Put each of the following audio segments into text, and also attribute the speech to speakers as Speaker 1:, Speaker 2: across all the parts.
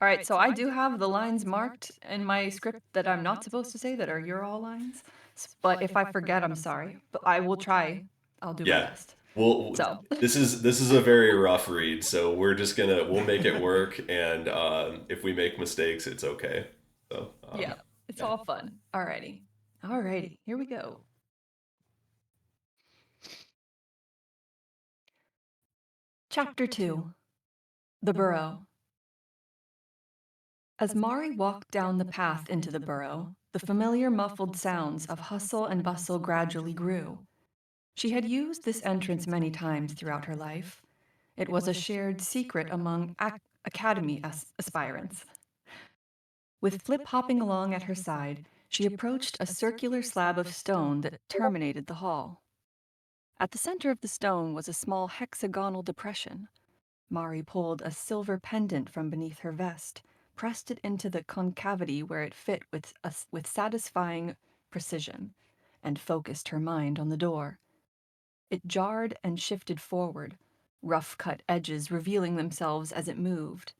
Speaker 1: All right, so I do have the lines marked in my script that I'm not supposed to say that are your all lines. But if I forget, I'm sorry. But I will try. I'll do my
Speaker 2: Yeah.
Speaker 1: best.
Speaker 2: Well,
Speaker 1: So,
Speaker 2: this is a very rough read, so we'll make it work, and if we make mistakes, it's okay. So
Speaker 1: yeah, it's
Speaker 2: yeah.
Speaker 1: all fun. Alrighty. Alrighty, here we go. Chapter 2. The Burrow. As Mari walked down the path into the burrow, the familiar muffled sounds of hustle and bustle gradually grew. She had used this entrance many times throughout her life. It was a shared secret among academy aspirants. With Flip hopping along at her side, she approached a circular slab of stone that terminated the hall. At the center of the stone was a small hexagonal depression. Mari pulled a silver pendant from beneath her vest, pressed it into the concavity where it fit with satisfying precision, and focused her mind on the door. It jarred and shifted forward, rough-cut edges revealing themselves as it moved.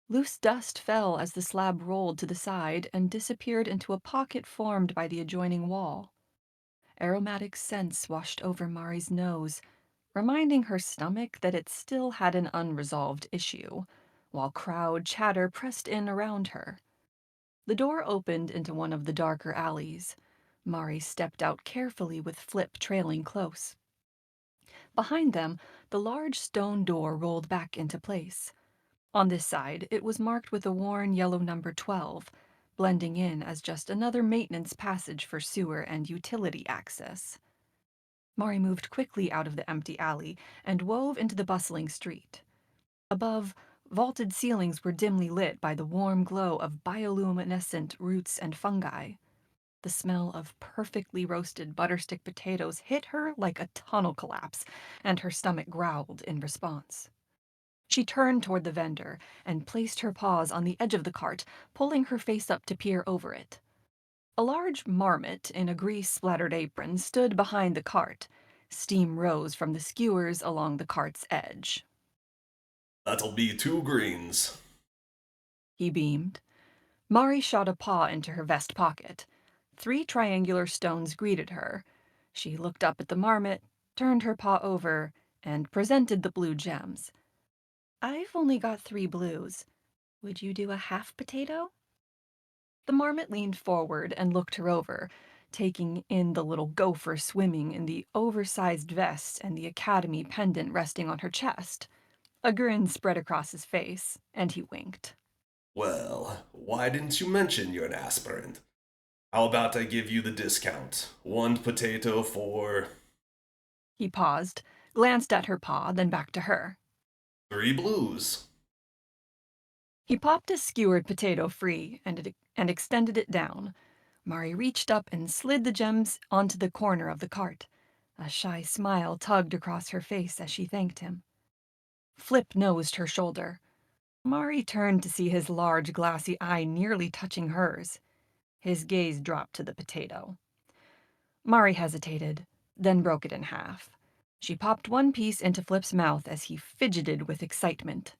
Speaker 1: Loose dust fell as the slab rolled to the side and disappeared into a pocket formed by the adjoining wall. Aromatic scents washed over Mari's nose, reminding her stomach that it still had an unresolved issue, while crowd chatter pressed in around her. The door opened into one of the darker alleys. Mari stepped out carefully with Flip trailing close. Behind them, the large stone door rolled back into place. On this side, it was marked with a worn yellow number 12, blending in as just another maintenance passage for sewer and utility access. Mari moved quickly out of the empty alley and wove into the bustling street. Above, vaulted ceilings were dimly lit by the warm glow of bioluminescent roots and fungi. The smell of perfectly roasted butterstick potatoes hit her like a tunnel collapse, and her stomach growled in response. She turned toward the vendor and placed her paws on the edge of the cart, pulling her face up to peer over it. A large marmot in a grease-splattered apron stood behind the cart. Steam rose from the skewers along the cart's edge.
Speaker 2: That'll be two greens.
Speaker 1: He beamed. Mari shot a paw into her vest pocket. 3 triangular stones greeted her. She looked up at the marmot, turned her paw over, and presented the blue gems. I've only got 3 blues. Would you do a half potato? The marmot leaned forward and looked her over, taking in the little gopher swimming in the oversized vest and the academy pendant resting on her chest. A grin spread across his face, and he winked.
Speaker 2: Well, why didn't you mention you're an aspirant? How about I give you the discount? One potato for
Speaker 1: He paused, glanced at her paw, then back to her.
Speaker 2: 3 blues.
Speaker 1: He popped a skewered potato free and extended it down. Mari reached up and slid the gems onto the corner of the cart. A shy smile tugged across her face as she thanked him. Flip nosed her shoulder. Mari turned to see his large, glassy eye nearly touching hers. His gaze dropped to the potato. Mari hesitated, then broke it in half. She popped one piece into Flip's mouth as he fidgeted with excitement.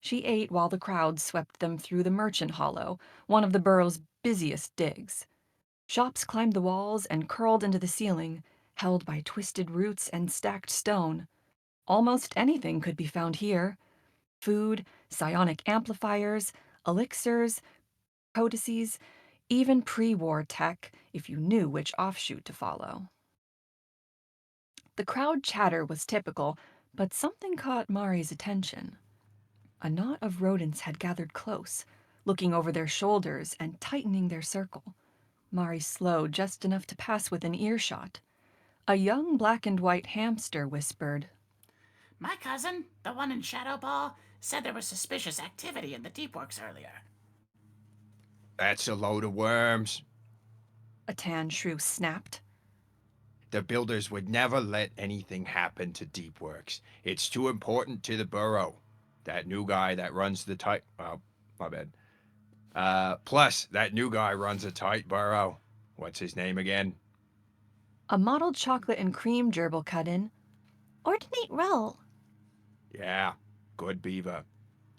Speaker 1: She ate while the crowd swept them through the Merchant Hollow, one of the borough's busiest digs. Shops climbed the walls and curled into the ceiling, held by twisted roots and stacked stone. Almost anything could be found here. Food, psionic amplifiers, elixirs, codices, even pre-war tech, if you knew which offshoot to follow. The crowd chatter was typical, but something caught Mari's attention. A knot of rodents had gathered close, looking over their shoulders and tightening their circle. Mari slowed just enough to pass within earshot. A young black and white hamster whispered,
Speaker 3: My cousin, the one in Shadow Ball, said there was suspicious activity in the deep works earlier.
Speaker 4: That's a load of worms.
Speaker 1: a tan shrew snapped.
Speaker 4: The builders would never let anything happen to Deep Works. It's too important to the borough. That new guy that runs the tight... Oh, my bad. Plus, that new guy runs a tight borough. What's his name again?
Speaker 1: A mottled chocolate and cream gerbil cut in. Ordinate roll.
Speaker 4: Yeah, good beaver.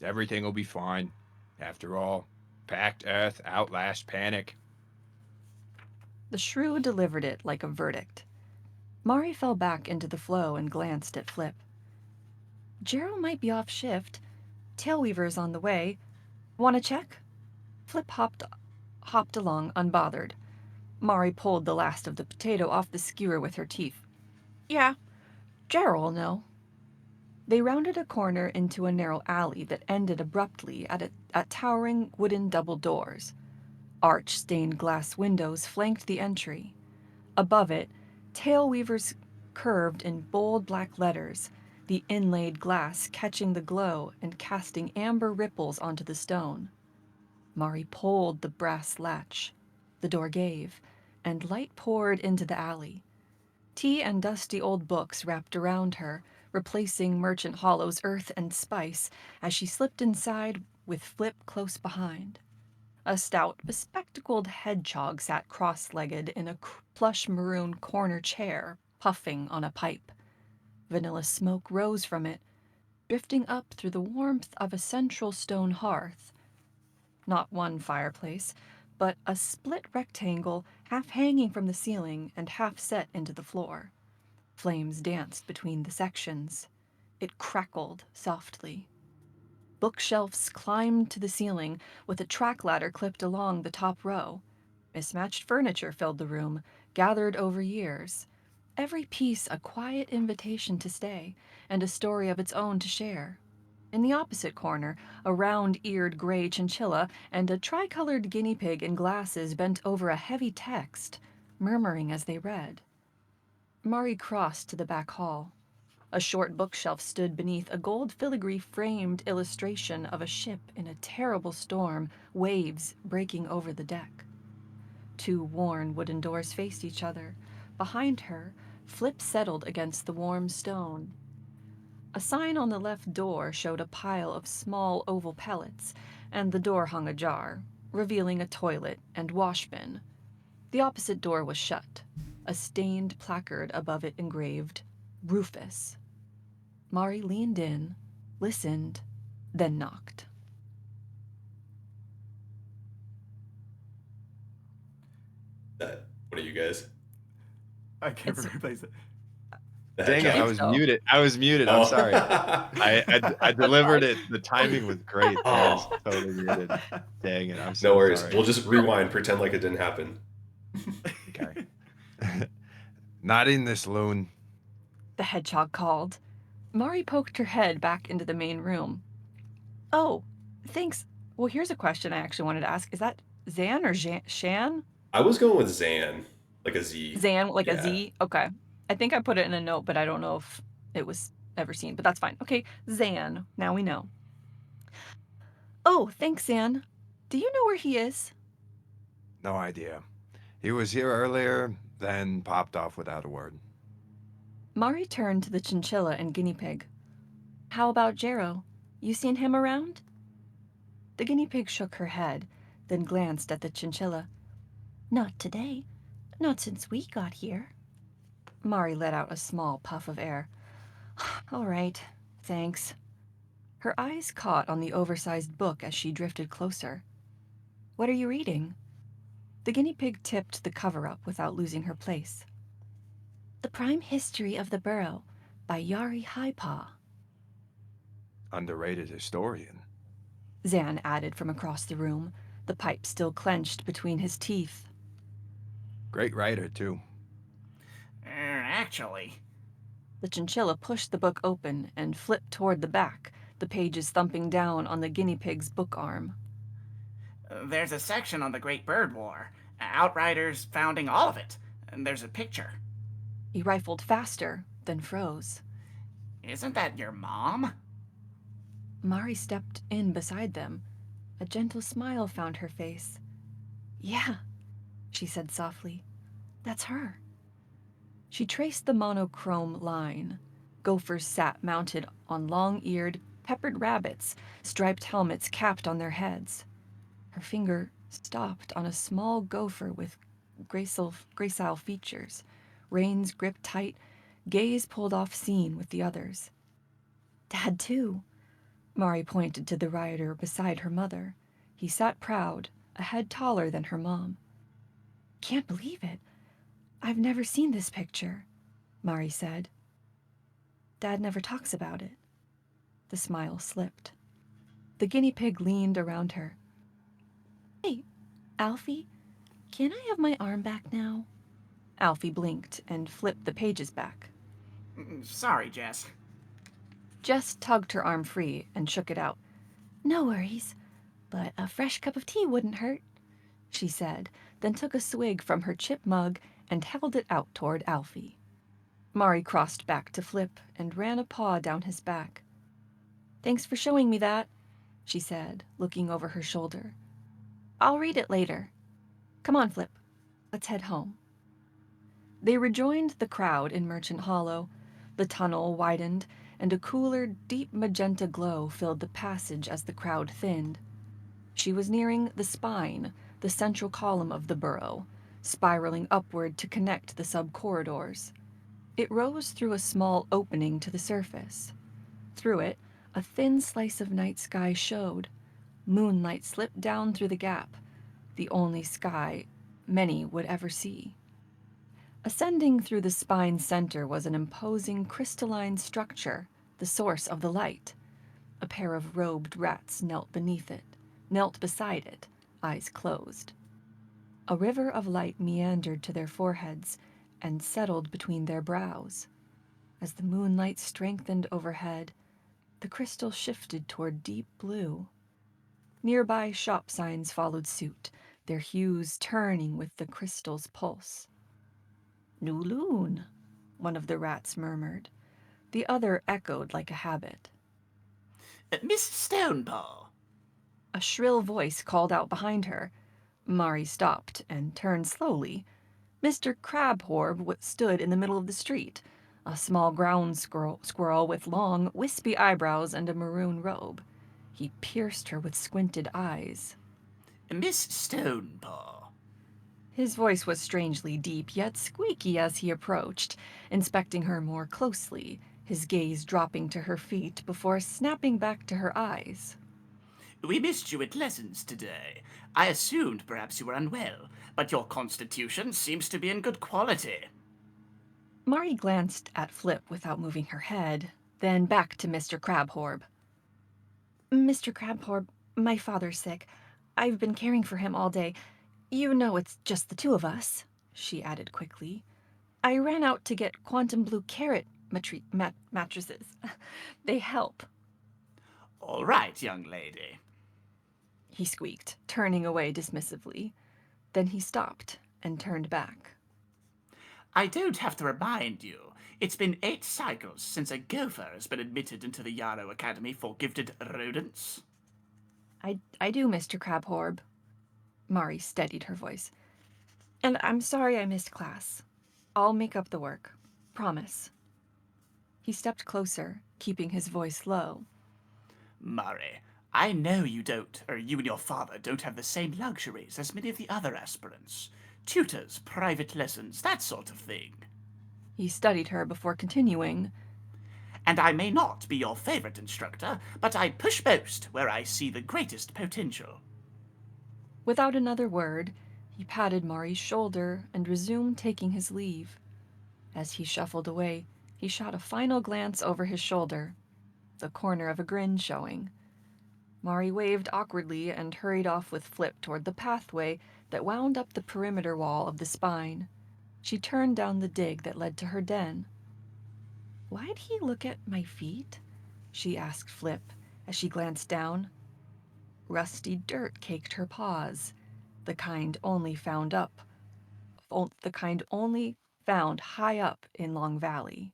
Speaker 4: Everything will be fine. After all, packed earth outlasts panic.
Speaker 1: The shrew delivered it like a verdict. Mari fell back into the flow and glanced at Flip. Gerald might be off shift. Tailweaver's on the way. Want to check? Flip hopped along unbothered. Mari pulled the last of the potato off the skewer with her teeth. Yeah, Gerald'll know. They rounded a corner into a narrow alley that ended abruptly at towering wooden double doors. Arch-stained glass windows flanked the entry. Above it, Tailweavers curved in bold black letters, the inlaid glass catching the glow and casting amber ripples onto the stone. Mari pulled the brass latch. The door gave, and light poured into the alley. Tea and dusty old books wrapped around her, replacing Merchant Hollow's earth and spice as she slipped inside with Flip close behind. A stout, bespectacled hedgehog sat cross-legged in a plush maroon corner chair, puffing on a pipe. Vanilla smoke rose from it, drifting up through the warmth of a central stone hearth. Not one fireplace, but a split rectangle half hanging from the ceiling and half set into the floor. Flames danced between the sections. It crackled softly. Bookshelves climbed to the ceiling, with a track ladder clipped along the top row. Mismatched furniture filled the room, gathered over years. Every piece a quiet invitation to stay, and a story of its own to share. In the opposite corner, a round-eared gray chinchilla and a tricolored guinea pig in glasses bent over a heavy text, murmuring as they read. Mari crossed to the back hall. A short bookshelf stood beneath a gold filigree-framed illustration of a ship in a terrible storm, waves breaking over the deck. Two worn wooden doors faced each other. Behind her, Flip settled against the warm stone. A sign on the left door showed a pile of small oval pellets, and the door hung ajar, revealing a toilet and washbin. The opposite door was shut, a stained placard above it engraved, Rufus. Mari leaned in, listened, then knocked.
Speaker 2: What are you guys?
Speaker 5: I can't
Speaker 1: It's-
Speaker 5: replace it.
Speaker 2: The
Speaker 4: Dang it! I
Speaker 2: hedgehog?
Speaker 4: was
Speaker 1: so.
Speaker 4: muted. I was muted. I'm sorry. I delivered it. The timing was great. I was
Speaker 2: Oh.
Speaker 4: totally muted. Dang it! I'm so
Speaker 2: No worries.
Speaker 4: sorry.
Speaker 2: We'll just rewind, pretend like it didn't happen.
Speaker 4: Okay. Not in this loon.
Speaker 1: The hedgehog called. Mari poked her head back into the main room. Oh, thanks. Well, here's a question I actually wanted to ask. Is that Zan or Shan?
Speaker 2: I was going with Zan, like a Z.
Speaker 1: Zan, like a
Speaker 2: Yeah.
Speaker 1: Z? Okay. I think I put it in a note, but I don't know if it was ever seen, but that's fine. Okay, Zan. Now we know. Oh, thanks, Zan. Do you know where he is?
Speaker 4: No idea. He was here earlier, then popped off without a word.
Speaker 1: Mari turned to the chinchilla and guinea pig. How about Jero? You seen him around? The guinea pig shook her head, then glanced at the chinchilla. Not today. Not since we got here. Mari let out a small puff of air. All right, thanks. Her eyes caught on the oversized book as she drifted closer. What are you reading? The guinea pig tipped the cover up without losing her place. The Prime History of the Burrow by Yari Highpaw.
Speaker 4: Underrated historian.
Speaker 1: Zan added from across the room, the pipe still clenched between his teeth.
Speaker 4: Great writer, too.
Speaker 3: Actually,
Speaker 1: The chinchilla pushed the book open and flipped toward the back, the pages thumping down on the guinea pig's book arm.
Speaker 3: there's a section on the Great Bird War. Outriders founding all of it. And there's a picture.
Speaker 1: He rifled faster, then froze.
Speaker 3: Isn't that your mom?
Speaker 1: Mari stepped in beside them. A gentle smile found her face. Yeah, she said softly. That's her. She traced the monochrome line. Gophers sat mounted on long-eared, peppered rabbits, striped helmets capped on their heads. Her finger stopped on a small gopher with gracile features, reins gripped tight, gaze pulled off scene with the others. Dad, too. Mari pointed to the rider beside her mother. He sat proud, a head taller than her mom. "Can't believe it. I've never seen this picture," Mari said. "Dad never talks about it." The smile slipped. The guinea pig leaned around her. "Hey, Alfie, can I have my arm back now?" Alfie blinked and flipped the pages back.
Speaker 3: Sorry, Jess.
Speaker 1: Jess tugged her arm free and shook it out. "No worries, but a fresh cup of tea wouldn't hurt," she said, then took a swig from her chip mug and held it out toward Alfie. Mari crossed back to Flip and ran a paw down his back. "Thanks for showing me that," she said, looking over her shoulder. "I'll read it later. Come on, Flip. Let's head home." They rejoined the crowd in Merchant Hollow. The tunnel widened, and a cooler, deep magenta glow filled the passage as the crowd thinned. She was nearing the spine, the central column of the burrow, spiraling upward to connect the sub-corridors. It rose through a small opening to the surface. Through it, a thin slice of night sky showed. Moonlight slipped down through the gap, the only sky many would ever see. Ascending through the spine's center was an imposing crystalline structure, the source of the light. A pair of robed rats knelt beside it, eyes closed. A river of light meandered to their foreheads and settled between their brows. As the moonlight strengthened overhead, the crystal shifted toward deep blue. Nearby shop signs followed suit, their hues turning with the crystal's pulse. "New loon," one of the rats murmured. The other echoed like a habit.
Speaker 3: Miss Stonepaw.
Speaker 1: A shrill voice called out behind her. Mari stopped and turned slowly. Mr. Crabhorb stood in the middle of the street, a small ground squirrel with long, wispy eyebrows and a maroon robe. He pierced her with squinted eyes.
Speaker 3: Miss Stonepaw.
Speaker 1: His voice was strangely deep, yet squeaky as he approached, inspecting her more closely, his gaze dropping to her feet before snapping back to her eyes.
Speaker 3: We missed you at lessons today. I assumed perhaps you were unwell, but your constitution seems to be in good quality.
Speaker 1: Mari glanced at Flip without moving her head, then back to Mr. Crabhorb. "Mr. Crabhorb, my father's sick. I've been caring for him all day. You know it's just the two of us," she added quickly. "I ran out to get quantum blue carrot mattresses. They help,"
Speaker 3: All right, young lady.
Speaker 1: he squeaked, turning away dismissively. Then he stopped and turned back.
Speaker 3: I don't have to remind you. It's been 8 cycles since a gopher has been admitted into the Yarrow Academy for gifted rodents.
Speaker 1: I do, Mr. Crabhorb." Mari steadied her voice. "And I'm sorry I missed class. I'll make up the work. Promise." He stepped closer, keeping his voice low.
Speaker 3: Murray, I know you and your father don't have the same luxuries as many of the other aspirants. Tutors, private lessons, that sort of thing.
Speaker 1: He studied her before continuing.
Speaker 3: And I may not be your favorite instructor, but I push most where I see the greatest potential.
Speaker 1: Without another word, he patted Mari's shoulder and resumed taking his leave. As he shuffled away, he shot a final glance over his shoulder, the corner of a grin showing. Mari waved awkwardly and hurried off with Flip toward the pathway that wound up the perimeter wall of the spine. She turned down the dig that led to her den. "Why'd he look at my feet?" she asked Flip as she glanced down. Rusty dirt caked her paws, the kind only found high up in Long Valley.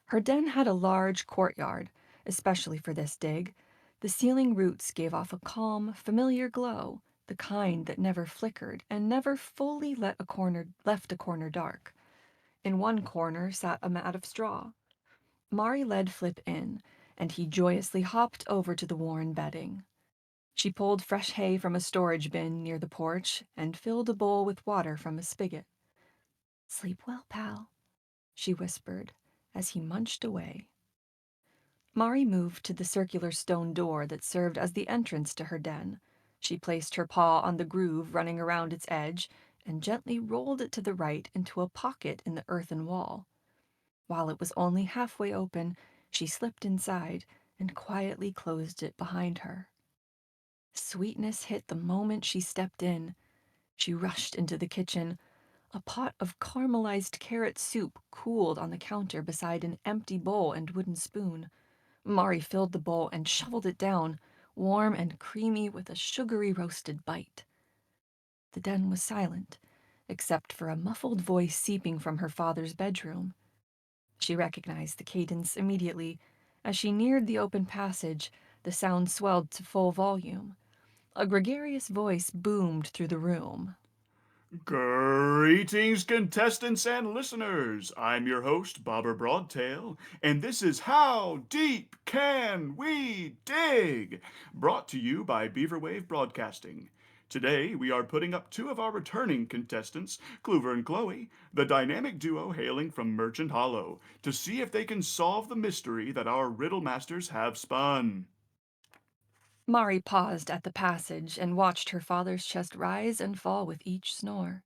Speaker 1: Her den had a large courtyard, especially for this dig. The ceiling roots gave off a calm, familiar glow, the kind that never flickered and never fully left a corner dark. In one corner sat a mat of straw. Mari led Flip in, and he joyously hopped over to the worn bedding. She pulled fresh hay from a storage bin near the porch and filled a bowl with water from a spigot. "Sleep well, pal," she whispered as he munched away. Mari moved to the circular stone door that served as the entrance to her den. She placed her paw on the groove running around its edge and gently rolled it to the right into a pocket in the earthen wall. While it was only halfway open, she slipped inside and quietly closed it behind her. Sweetness hit the moment she stepped in. She rushed into the kitchen. A pot of caramelized carrot soup cooled on the counter beside an empty bowl and wooden spoon. Mari filled the bowl and shoveled it down, warm and creamy with a sugary roasted bite. The den was silent, except for a muffled voice seeping from her father's bedroom. She recognized the cadence immediately. As she neared the open passage, the sound swelled to full volume. A gregarious voice boomed through the room.
Speaker 5: Greetings, contestants and listeners. I'm your host, Bobber Broadtail, and this is How Deep Can We Dig? Brought to you by Beaverwave Broadcasting. Today, we are putting up two of our returning contestants, Clover and Chloe, the dynamic duo hailing from Merchant Hollow, to see if they can solve the mystery that our riddle masters have spun.
Speaker 1: Mari paused at the passage and watched her father's chest rise and fall with each snore.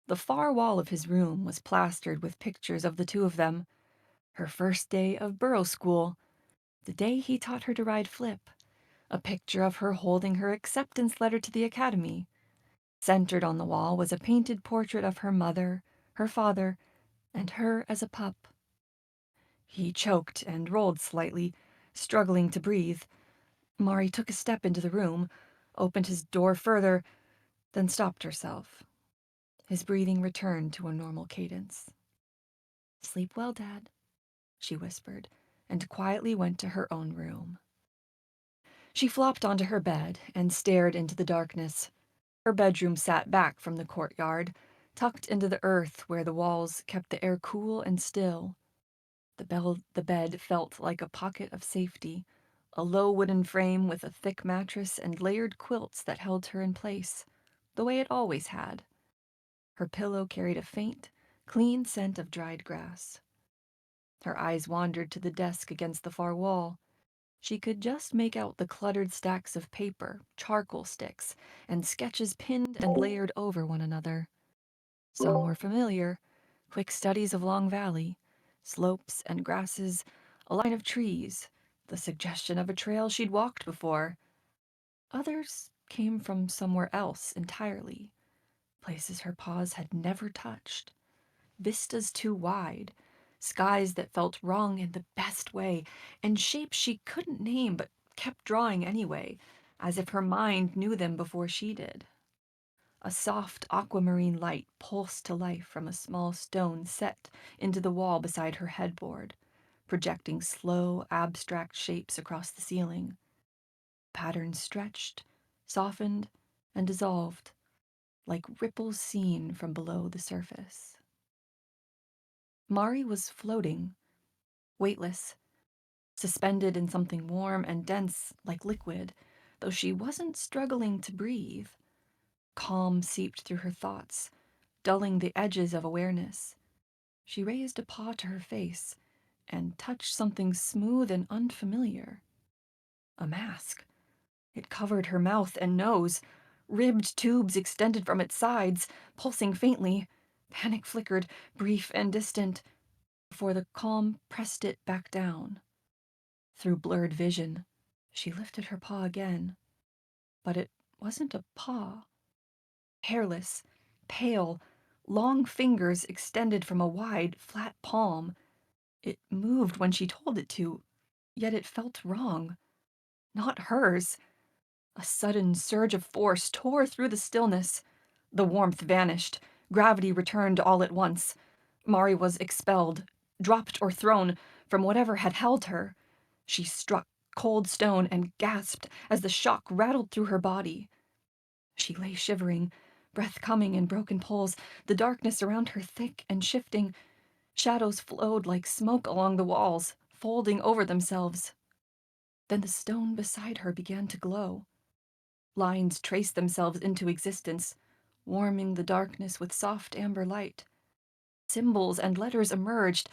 Speaker 1: The far wall of his room was plastered with pictures of the two of them. Her first day of burrow school, the day he taught her to ride Flip, a picture of her holding her acceptance letter to the academy. Centered on the wall was a painted portrait of her mother, her father, and her as a pup. He choked and rolled slightly, struggling to breathe. Mari took a step into the room, opened his door further, then stopped herself. His breathing returned to a normal cadence. "Sleep well, Dad," she whispered, and quietly went to her own room. She flopped onto her bed and stared into the darkness. Her bedroom sat back from the courtyard, tucked into the earth where the walls kept the air cool and still. The bed felt like a pocket of safety, a low wooden frame with a thick mattress and layered quilts that held her in place, the way it always had. Her pillow carried a faint, clean scent of dried grass. Her eyes wandered to the desk against the far wall. She could just make out the cluttered stacks of paper, charcoal sticks, and sketches pinned and layered over one another. Some were familiar: quick studies of Long Valley, slopes and grasses, a line of trees, the suggestion of a trail she'd walked before. Others came from somewhere else entirely, places her paws had never touched. Vistas too wide, skies that felt wrong in the best way, and shapes she couldn't name but kept drawing anyway, as if her mind knew them before she did. A soft aquamarine light pulsed to life from a small stone set into the wall beside her headboard, projecting slow, abstract shapes across the ceiling. Patterns stretched, softened, and dissolved, like ripples seen from below the surface. Mari was floating, weightless, suspended in something warm and dense like liquid, though she wasn't struggling to breathe. Calm seeped through her thoughts, dulling the edges of awareness. She raised a paw to her face and touched something smooth and unfamiliar. A mask. It covered her mouth and nose. Ribbed tubes extended from its sides, pulsing faintly. Panic flickered, brief and distant, before the calm pressed it back down. Through blurred vision, she lifted her paw again. But it wasn't a paw. Hairless, pale, long fingers extended from a wide, flat palm. It moved when she told it to, yet it felt wrong. Not hers. A sudden surge of force tore through the stillness. The warmth vanished. Gravity returned all at once. Mari was expelled, dropped or thrown from whatever had held her. She struck cold stone and gasped as the shock rattled through her body. She lay shivering, breath coming in broken pulls, the darkness around her thick and shifting. Shadows flowed like smoke along the walls, folding over themselves. Then the stone beside her began to glow. Lines traced themselves into existence, warming the darkness with soft amber light. Symbols and letters emerged,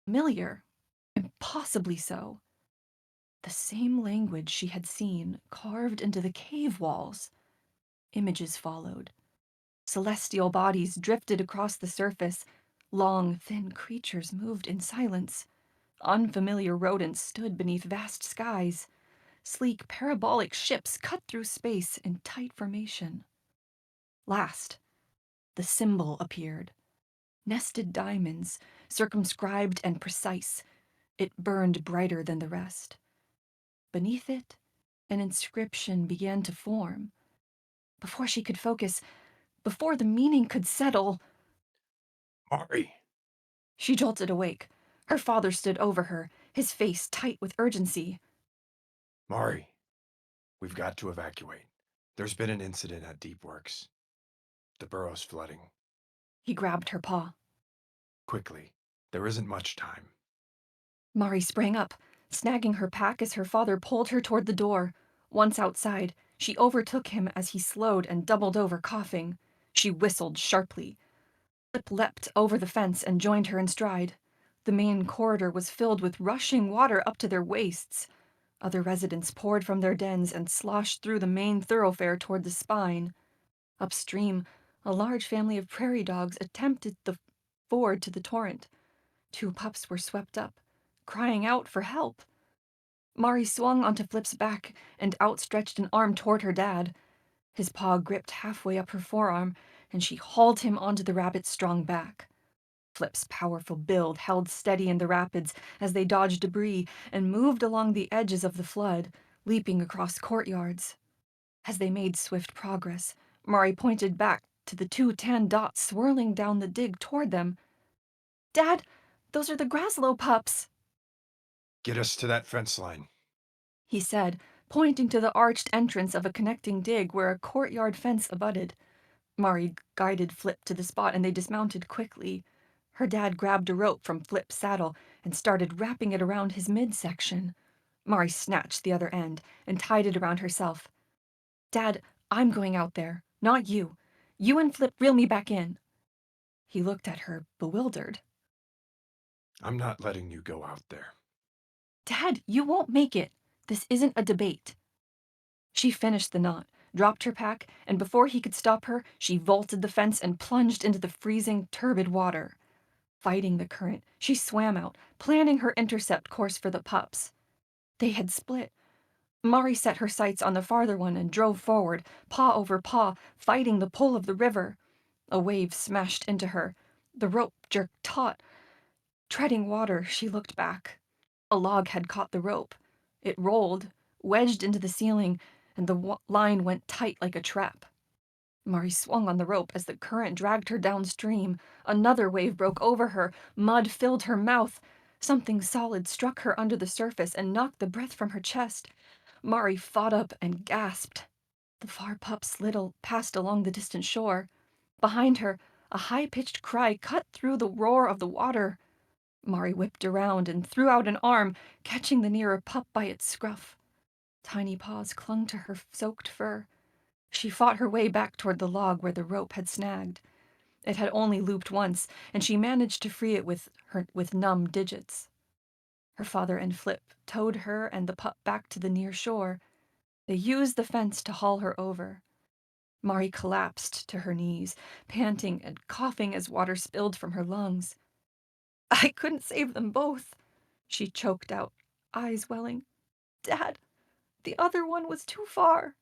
Speaker 1: familiar, impossibly so. The same language she had seen carved into the cave walls. Images followed. Celestial bodies drifted across the surface. Long, thin creatures moved in silence. Unfamiliar rodents stood beneath vast skies. Sleek, parabolic ships cut through space in tight formation. Last, the symbol appeared. Nested diamonds, circumscribed and precise. It burned brighter than the rest. Beneath it, an inscription began to form. Before she could focus, before the meaning could settle,
Speaker 4: Mari,
Speaker 1: she jolted awake. Her father stood over her, his face tight with urgency.
Speaker 4: Mari, we've got to evacuate. There's been an incident at Deep Works. The burrow's flooding.
Speaker 1: He grabbed her paw.
Speaker 4: Quickly. There isn't much time.
Speaker 1: Mari sprang up, snagging her pack as her father pulled her toward the door. Once outside, she overtook him as he slowed and doubled over, coughing. She whistled sharply. Flip leapt over the fence and joined her in stride. The main corridor was filled with rushing water up to their waists. Other residents poured from their dens and sloshed through the main thoroughfare toward the spine. Upstream, a large family of prairie dogs attempted the ford to the torrent. 2 pups were swept up, crying out for help. Mari swung onto Flip's back and outstretched an arm toward her dad. His paw gripped halfway up her forearm, and she hauled him onto the rabbit's strong back. Flip's powerful build held steady in the rapids as they dodged debris and moved along the edges of the flood, leaping across courtyards. As they made swift progress, Mari pointed back to the 2 tan dots swirling down the dig toward them. "Dad, those are the Graslow pups,"
Speaker 4: Get us to that fence line.
Speaker 1: he said, pointing to the arched entrance of a connecting dig where a courtyard fence abutted. Mari guided Flip to the spot and they dismounted quickly. Her dad grabbed a rope from Flip's saddle and started wrapping it around his midsection. Mari snatched the other end and tied it around herself. "Dad, I'm going out there, not you. You and Flip reel me back in." He looked at her, bewildered.
Speaker 4: I'm not letting you go out there.
Speaker 1: "Dad, you won't make it. This isn't a debate." She finished the knot, dropped her pack, and before he could stop her, she vaulted the fence and plunged into the freezing, turbid water. Fighting the current, she swam out, planning her intercept course for the pups. They had split. Mari set her sights on the farther one and drove forward, paw over paw, fighting the pull of the river. A wave smashed into her. The rope jerked taut. Treading water, she looked back. A log had caught the rope. It rolled, wedged into the ceiling, and the line went tight like a trap. Mari swung on the rope as the current dragged her downstream. Another wave broke over her. Mud filled her mouth. Something solid struck her under the surface and knocked the breath from her chest. Mari fought up and gasped. The far pup passed along the distant shore. Behind her, a high-pitched cry cut through the roar of the water. Mari whipped around and threw out an arm, catching the nearer pup by its scruff. Tiny paws clung to her soaked fur. She fought her way back toward the log where the rope had snagged. It had only looped once, and she managed to free it with numb digits. Her father and Flip towed her and the pup back to the near shore. They used the fence to haul her over. Mari collapsed to her knees, panting and coughing as water spilled from her lungs. "I couldn't save them both," she choked out, eyes welling. "Dad, the other one was too far."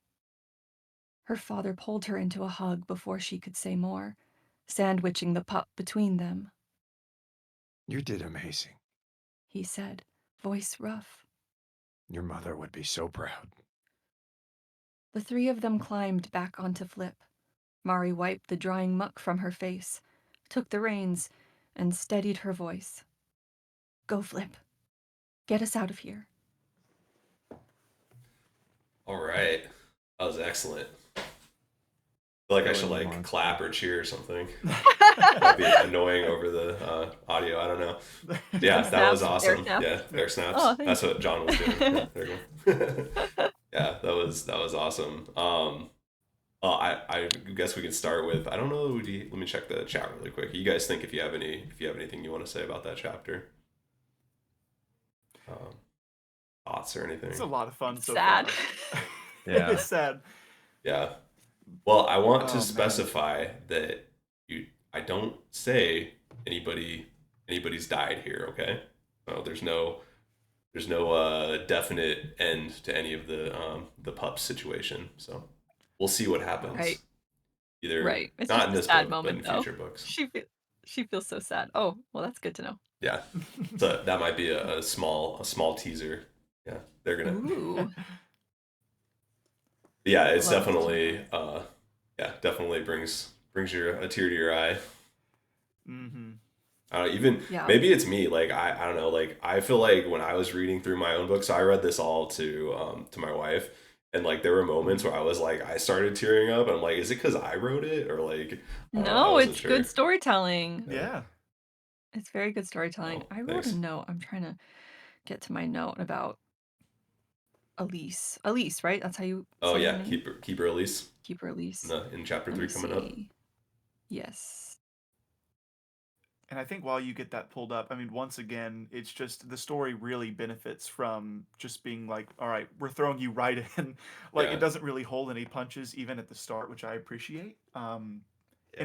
Speaker 1: Her father pulled her into a hug before she could say more, sandwiching the pup between them.
Speaker 4: You did amazing.
Speaker 1: He said, voice rough.
Speaker 4: Your mother would be so proud.
Speaker 1: The 3 of them climbed back onto Flip. Mari wiped the drying muck from her face, took the reins, and steadied her voice. "Go, Flip. Get us out of here."
Speaker 2: All right. That was excellent. I feel like I should
Speaker 4: Really
Speaker 2: like
Speaker 4: want-
Speaker 2: clap or cheer or something. That'd be annoying over the audio. I don't know. Yeah,
Speaker 1: Some
Speaker 2: that was
Speaker 1: snaps, air
Speaker 2: awesome.
Speaker 1: snaps.
Speaker 2: Yeah, air snaps.
Speaker 1: Oh, thanks.
Speaker 2: That's what John was doing. Yeah, there you go. Yeah, that was awesome. I guess we can start with, I don't know. Let me check the chat really quick. You guys think if you have anything you want to say about that chapter? thoughts or anything?
Speaker 5: It's a lot of fun so
Speaker 1: Sad.
Speaker 5: far.
Speaker 4: Yeah.
Speaker 5: It's sad.
Speaker 2: Yeah. Well, I want
Speaker 5: Oh,
Speaker 2: to
Speaker 5: man.
Speaker 2: specify that I don't say anybody's died here, okay? So there's no definite end to any of the pup situation. So we'll see what happens.
Speaker 1: Right.
Speaker 2: Either
Speaker 1: Right. It's
Speaker 2: not
Speaker 1: just
Speaker 2: in
Speaker 1: a
Speaker 2: this
Speaker 1: sad
Speaker 2: book, but in
Speaker 1: moment, though.
Speaker 2: future books.
Speaker 1: She feels so sad. Oh, well, that's good to know.
Speaker 2: Yeah. So that might be a small teaser. Yeah. They're gonna
Speaker 1: Ooh.
Speaker 2: yeah, it's
Speaker 1: Love
Speaker 2: definitely yeah, definitely brings a tear to your eye.
Speaker 5: Mm-hmm.
Speaker 2: I don't know, even
Speaker 1: Yeah.
Speaker 2: maybe it's me. Like I don't know. Like I feel like when I was reading through my own books, so I read this all to my wife, and like there were moments where I was like I started tearing up, and I'm like, is it because I wrote it or like I don't know, I
Speaker 1: No,
Speaker 2: wasn't
Speaker 1: it's
Speaker 2: sure.
Speaker 1: good storytelling.
Speaker 5: Yeah.
Speaker 1: It's very good storytelling.
Speaker 2: Oh,
Speaker 1: I wrote a
Speaker 2: thanks.
Speaker 1: note. I'm trying to get to my note about Elise. Elise, right? That's how you
Speaker 2: Oh
Speaker 1: say her
Speaker 2: yeah,
Speaker 1: name?
Speaker 2: keep her Elise
Speaker 1: Keep her Elise.
Speaker 2: in chapter
Speaker 1: Let
Speaker 2: 3
Speaker 1: me
Speaker 2: coming up.
Speaker 1: see. Yes.
Speaker 5: And I think while you get that pulled up, I mean, once again, it's just the story really benefits from just being like, all right, we're throwing you right in. Like,
Speaker 2: Yeah.
Speaker 5: it doesn't really hold any punches, even at the start, which I appreciate. And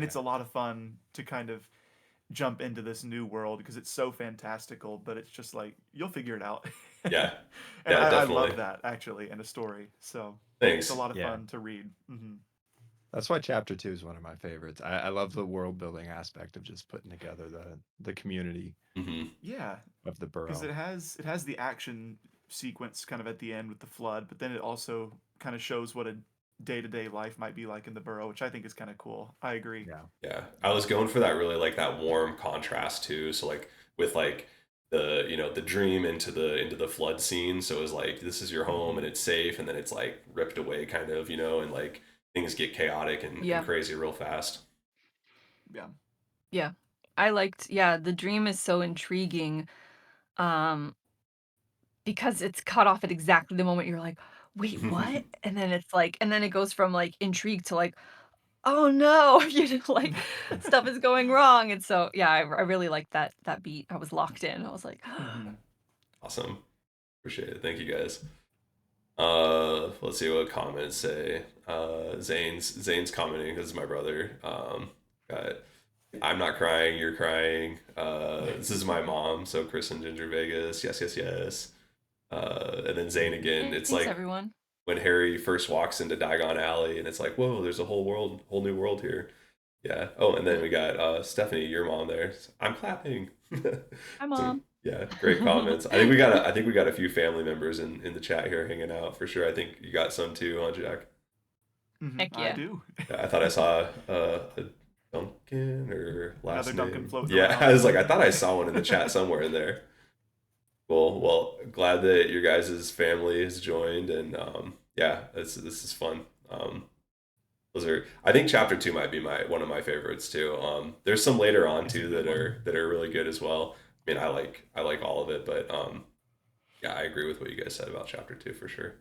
Speaker 5: it's a lot of fun to kind of jump into this new world because it's so fantastical, but it's just like, you'll figure it out.
Speaker 2: Yeah.
Speaker 5: And
Speaker 2: Yeah,
Speaker 5: I
Speaker 2: definitely.
Speaker 5: love that, actually, in a story. So
Speaker 2: Thanks.
Speaker 5: it's a lot of
Speaker 4: Yeah.
Speaker 5: fun to read. Mm-hmm.
Speaker 4: That's why chapter 2 is one of my favorites. I love the world building aspect of just putting together the community
Speaker 2: Hmm.
Speaker 5: Yeah,
Speaker 4: of the
Speaker 5: because
Speaker 4: borough.
Speaker 5: it has the action sequence kind of at the end with the flood, but then it also kind of shows what a day-to-day life might be like in the borough, which I think is kind of cool. I agree.
Speaker 4: Yeah.
Speaker 2: Yeah, I was going for that really like that warm contrast too. So like with like the the dream into the flood scene. So it was like this is your home and
Speaker 5: Hmm.
Speaker 2: it's safe, and then it's like ripped away kind of, and like things get chaotic and
Speaker 1: Yeah.
Speaker 2: crazy real fast.
Speaker 5: Yeah.
Speaker 1: Yeah. The dream is so intriguing. Um, because it's cut off at exactly the moment you're like, wait, what? And then it's like, and then it goes from like intrigue to like, oh no, like stuff is going wrong. And so, yeah, I really like that beat. I was locked in. I was like,
Speaker 5: Hmm.
Speaker 2: Awesome, appreciate it. Thank you guys. Let's see what comments say. Zane's commenting. This is my brother. Got I'm not crying, you're crying. This is my mom, so Chris and Ginger Vegas. Yes, yes, yes. And then Zane again. It's
Speaker 1: thanks
Speaker 2: like
Speaker 1: everyone.
Speaker 2: when Harry first walks into Diagon Alley, and it's like, whoa, there's a whole new world here. Yeah. Oh, and then we got Stephanie, your mom there. I'm clapping.
Speaker 1: Hi,
Speaker 2: Some
Speaker 1: Mom.
Speaker 2: yeah, great comments. I think we got a few family members in the chat here hanging out for sure. I think you got some too, huh, Jack?
Speaker 5: Hmm.
Speaker 1: Heck
Speaker 5: I
Speaker 1: yeah.
Speaker 5: do.
Speaker 2: Yeah, I thought I saw a Duncan or last
Speaker 5: Another Duncan
Speaker 2: name.
Speaker 5: floating
Speaker 2: Yeah,
Speaker 5: around.
Speaker 2: I was like, I thought I saw one in the chat somewhere in there. Cool. Well, glad that your guys' family has joined, and yeah, this is fun. Those are I think chapter 2 might be my one of my favorites too. There's some later on
Speaker 5: It's a
Speaker 2: too
Speaker 5: good
Speaker 2: that are really good as well. I mean, I like all of it, but yeah, I agree with what you guys said about chapter 2 for sure.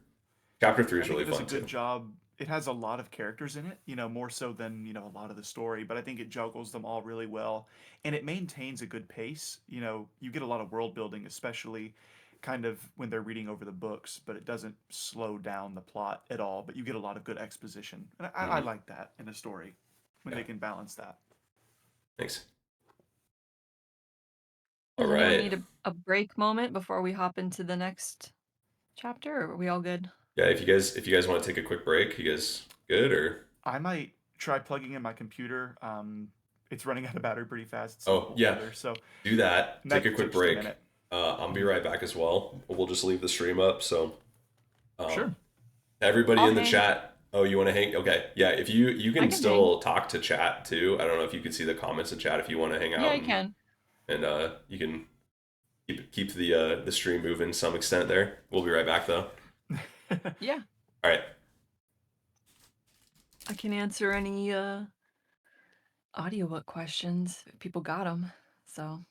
Speaker 2: Chapter 3
Speaker 5: I
Speaker 2: is
Speaker 5: think
Speaker 2: really
Speaker 5: it does a
Speaker 2: fun
Speaker 5: good
Speaker 2: too.
Speaker 5: job. It has a lot of characters in it, more so than, a lot of the story, but I think it juggles them all really well and it maintains a good pace. You get a lot of world building, especially kind of when they're reading over the books, but it doesn't slow down the plot at all, but you get a lot of good exposition. And I
Speaker 2: Hmm.
Speaker 5: like that in a story when
Speaker 2: Yeah,
Speaker 5: they can balance that.
Speaker 2: thanks. All
Speaker 1: Does anyone
Speaker 2: right.
Speaker 1: need a break moment before we hop into the next chapter, or are we all good?
Speaker 2: Yeah, if you guys want to take a quick break, you guys good or
Speaker 5: I might try plugging in my computer. It's running out of battery pretty fast. It's a
Speaker 2: oh
Speaker 5: little
Speaker 2: yeah,
Speaker 5: older, so
Speaker 2: do that. Take a
Speaker 5: might
Speaker 2: quick
Speaker 5: take just a
Speaker 2: break.
Speaker 5: minute.
Speaker 2: I'll be
Speaker 5: Mhm.
Speaker 2: right back as well. We'll just leave the stream up. So
Speaker 5: Sure.
Speaker 2: um, everybody
Speaker 1: I'll
Speaker 2: in the
Speaker 1: hang.
Speaker 2: chat. Oh, you want to hang? Okay, yeah. If you
Speaker 1: I
Speaker 2: can
Speaker 1: can hang.
Speaker 2: still talk to chat too. I don't know if you can see the comments in chat if you want to hang
Speaker 1: Yeah,
Speaker 2: out
Speaker 1: I can.
Speaker 2: and you can keep the stream moving to some extent there. We'll be right back though.
Speaker 1: Yeah,
Speaker 2: All right.
Speaker 1: I can answer any audiobook questions if people got them. So,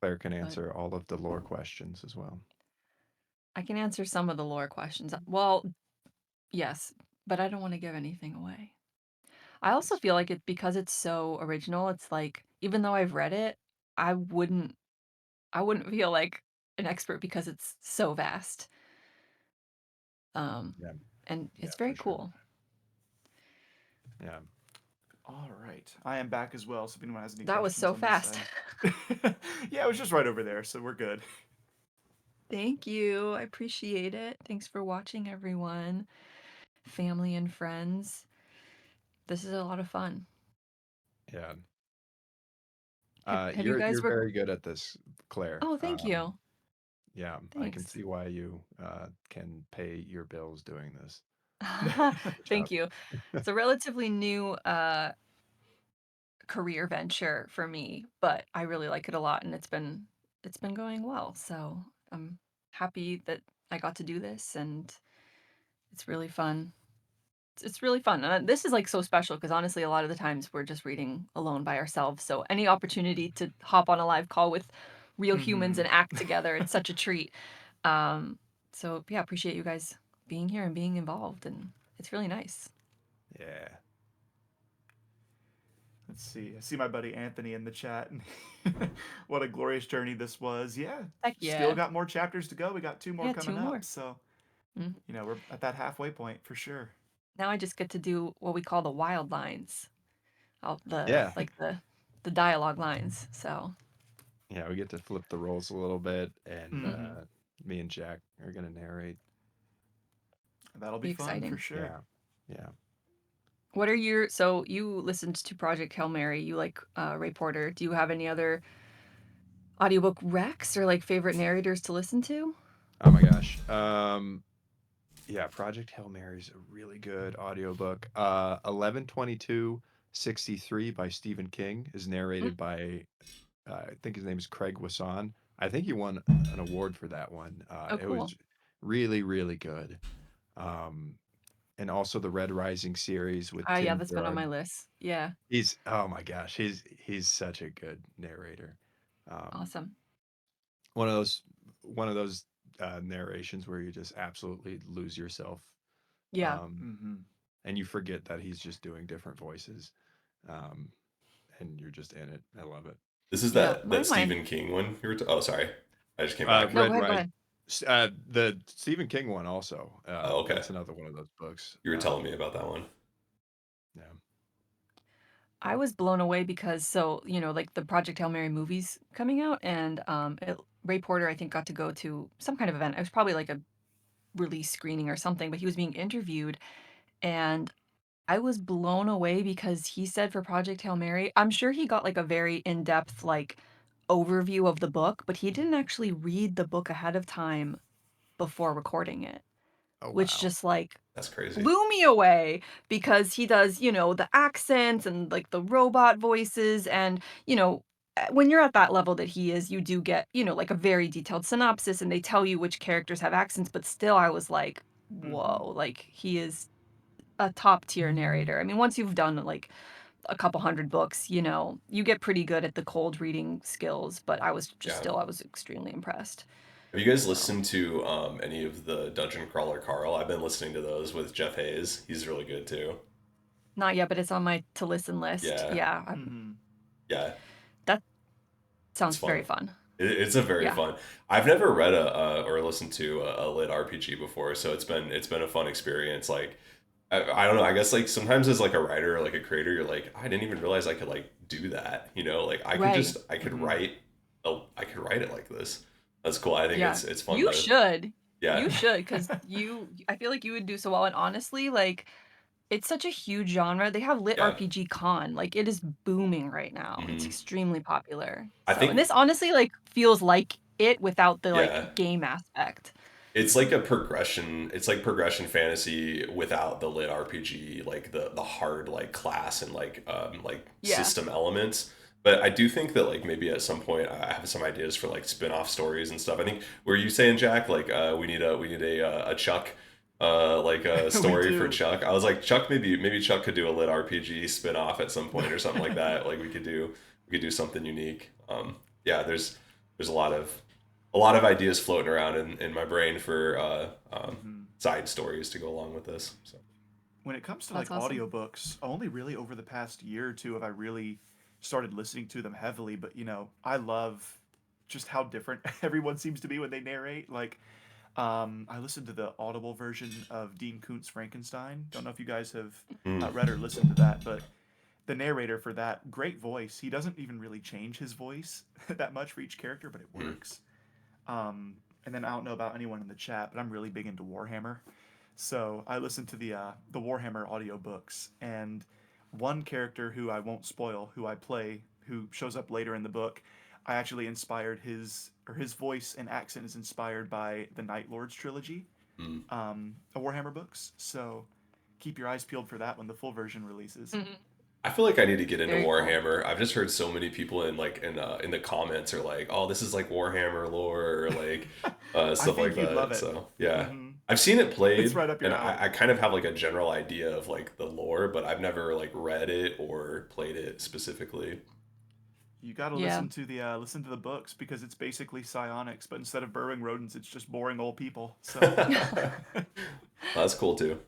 Speaker 4: Claire can
Speaker 1: but
Speaker 4: answer all of the lore questions as well.
Speaker 1: I can answer some of the lore questions. Well, yes, but I don't want to give anything away. I also feel like because it's so original, it's like even though I've read it, I wouldn't feel like an expert because it's so vast.
Speaker 4: Yeah,
Speaker 1: And
Speaker 4: yeah,
Speaker 1: it's very
Speaker 4: for sure.
Speaker 1: cool.
Speaker 4: Yeah.
Speaker 5: All right. I am back as well, so if anyone has any
Speaker 1: That was
Speaker 5: questions
Speaker 1: so
Speaker 5: on this
Speaker 1: fast.
Speaker 5: side. Yeah, it was just right over there, so we're good.
Speaker 1: Thank you. I appreciate it. Thanks for watching, everyone. Family and friends. This is a lot of fun.
Speaker 4: Yeah.
Speaker 1: Have you guys
Speaker 4: You're very good at this, Claire.
Speaker 1: Oh, thank you.
Speaker 4: Yeah, I can
Speaker 1: Thanks.
Speaker 4: see why you can pay your bills doing this. Good job.
Speaker 1: Thank you. It's a relatively new career venture for me, but I really like it a lot and it's been going well. So I'm happy that I got to do this and it's really fun. It's really fun. This is like so special because honestly, a lot of the times we're just reading alone by ourselves. So any opportunity to hop on a live call with real humans and act together, it's such a treat. Um, so yeah, appreciate you guys being here and being involved, and it's really nice.
Speaker 4: Yeah.
Speaker 5: Let's see. I see my buddy Anthony in the chat. What a glorious journey this was. Yeah,
Speaker 1: Heck
Speaker 5: still
Speaker 1: yeah.
Speaker 5: got more chapters to go. We got 2 more
Speaker 1: Yeah,
Speaker 5: coming
Speaker 1: two
Speaker 5: up.
Speaker 1: more.
Speaker 5: So,
Speaker 1: Mm.
Speaker 5: we're at that halfway point for sure.
Speaker 1: Now I just get to do what we call the wild lines.
Speaker 4: Yeah.
Speaker 1: The dialogue lines. So
Speaker 4: Yeah, we get to flip the roles a little bit, and
Speaker 5: Mhm.
Speaker 4: me and Jack are gonna narrate.
Speaker 5: That'll
Speaker 1: be
Speaker 5: be fun for
Speaker 1: exciting.
Speaker 5: sure.
Speaker 4: Yeah. Yeah.
Speaker 1: What are your so you listened to Project Hail Mary, you like Ray Porter. Do you have any other audiobook recs or like favorite narrators to listen to?
Speaker 4: Oh my gosh. Yeah, Project Hail Mary is a really good audiobook. 11/22/63 by Stephen King is
Speaker 1: Mm.
Speaker 4: narrated by I think his name is Craig Wasson. I think he won an award for that one.
Speaker 1: Oh,
Speaker 4: It
Speaker 1: cool.
Speaker 4: was really, really good. Um, and also the Red Rising series with
Speaker 1: Yeah,
Speaker 4: Tim
Speaker 1: that's been on my
Speaker 4: Burrard.
Speaker 1: list. Yeah,
Speaker 4: He's oh my gosh, he's such a good narrator. Um,
Speaker 1: awesome.
Speaker 4: one of those one of those narrations where you just absolutely lose yourself,
Speaker 1: Yeah.
Speaker 4: um,
Speaker 5: Mhm.
Speaker 4: and you forget that he's just doing different voices, um, and you're just in it. I love it.
Speaker 2: This is
Speaker 1: Yeah,
Speaker 2: that
Speaker 1: one
Speaker 2: that
Speaker 1: of my
Speaker 2: Stephen King one you were. Oh, sorry, I just came back.
Speaker 1: No,
Speaker 4: Red
Speaker 1: go ahead, go
Speaker 4: Rise,
Speaker 1: ahead.
Speaker 4: the Stephen King one also.
Speaker 2: Oh, okay.
Speaker 4: That's another one of those books.
Speaker 2: You were telling me about that one.
Speaker 4: Yeah.
Speaker 1: I was blown away because so, like the Project Hail Mary movies coming out and Ray Porter I think got to go to some kind of event. It was probably like a release screening or something, but he was being interviewed and I was blown away because he said for Project Hail Mary, I'm sure he got like a very in-depth like overview of the book, but he didn't actually read the book ahead of time before recording it,
Speaker 4: Oh
Speaker 1: which
Speaker 4: wow.
Speaker 1: just like
Speaker 2: That's crazy.
Speaker 1: blew me away because he does, the accents and like the robot voices and, when you're at that level that he is, you do get, like a very detailed synopsis and they tell you which characters have accents, but still I was like,
Speaker 5: Mhm.
Speaker 1: whoa, like he is a top tier narrator. I mean, once you've done like a couple hundred books, you get pretty good at the cold reading skills, but
Speaker 2: Yeah.
Speaker 1: I was extremely impressed.
Speaker 2: Have you guys
Speaker 1: So,
Speaker 2: listened to any of the Dungeon Crawler Carl? I've been listening to those with Jeff Hayes. He's really good too.
Speaker 1: not yet, but it's on my to listen list.
Speaker 2: Yeah,
Speaker 1: Yeah,
Speaker 5: Mhm.
Speaker 2: yeah,
Speaker 1: that
Speaker 2: it's
Speaker 1: sounds
Speaker 2: fun.
Speaker 1: very fun.
Speaker 2: It's a very
Speaker 1: Yeah.
Speaker 2: fun. I've never read or listened to a lit RPG before, so it's been a fun experience. Like I don't know. I guess like sometimes as like a writer or like a creator, you're like I didn't even realize I could like do that. Like
Speaker 1: Right.
Speaker 2: I could
Speaker 5: Mhm.
Speaker 2: write. Oh, I could write it like this. That's cool. I think
Speaker 1: Yeah.
Speaker 2: it's fun
Speaker 1: You
Speaker 2: to
Speaker 1: should.
Speaker 2: yeah
Speaker 1: You should, because I feel like you would do so well. And honestly, like, it's such a huge genre. They have Lit
Speaker 2: yeah.
Speaker 1: RPG Con. Like, it is booming right now. It's
Speaker 2: hmm
Speaker 1: extremely popular.
Speaker 2: I
Speaker 1: So, and
Speaker 2: think
Speaker 1: this honestly, like, feels like it without the, like,
Speaker 2: yeah.
Speaker 1: game aspect.
Speaker 2: It's like a progression. It's like progression fantasy without the lit RPG, like the hard like class and like
Speaker 1: Yeah.
Speaker 2: system elements. But I do think that like maybe at some point I have some ideas for like spin-off stories and stuff. I think were you saying Jack like we need a Chuck like a
Speaker 5: We
Speaker 2: story for
Speaker 5: do.
Speaker 2: Chuck. I was like Chuck maybe Chuck could do a lit RPG spin-off at some point or something like that. Like we could do something unique. Yeah, there's a lot of ideas floating around in my brain for
Speaker 5: Mhm.
Speaker 2: side stories to go along with this. So
Speaker 5: When it comes to
Speaker 1: That's
Speaker 5: like
Speaker 1: awesome.
Speaker 5: audiobooks, only really over the past year or two have I really started listening to them heavily. But I love just how different everyone seems to be when they narrate. Like, I listened to the Audible version of Dean Koontz Frankenstein. Don't know if you guys have
Speaker 2: Mm.
Speaker 5: read or listened to that, but the narrator for that, great voice. He doesn't even really change his voice that much for each character, but it
Speaker 2: Mm.
Speaker 5: works. And then I don't know about anyone in the chat, but I'm really big into Warhammer. So I listened to the Warhammer audiobooks, and one character who I won't spoil, who I play, who shows up later in the book, I actually inspired his voice and accent is inspired by the Night Lords trilogy,
Speaker 2: Mm.
Speaker 5: of Warhammer books. So keep your eyes peeled for that when the full version releases.
Speaker 2: I feel like I need to get into
Speaker 1: Very cool.
Speaker 2: Warhammer. I've just heard so many people in the comments are like, "Oh, this is like Warhammer lore," or like stuff
Speaker 5: think
Speaker 2: like
Speaker 5: you'd
Speaker 2: that.
Speaker 5: love it.
Speaker 2: So yeah,
Speaker 5: Mhm.
Speaker 2: I've seen it played,
Speaker 5: It's right up your
Speaker 2: and
Speaker 5: alley.
Speaker 2: I kind of have like a general idea of like the lore, but I've never like read it or played it specifically.
Speaker 5: You got to
Speaker 1: Yeah.
Speaker 5: listen to the books because it's basically psionics, but instead of burrowing rodents, it's just boring old people. So
Speaker 2: That's cool too.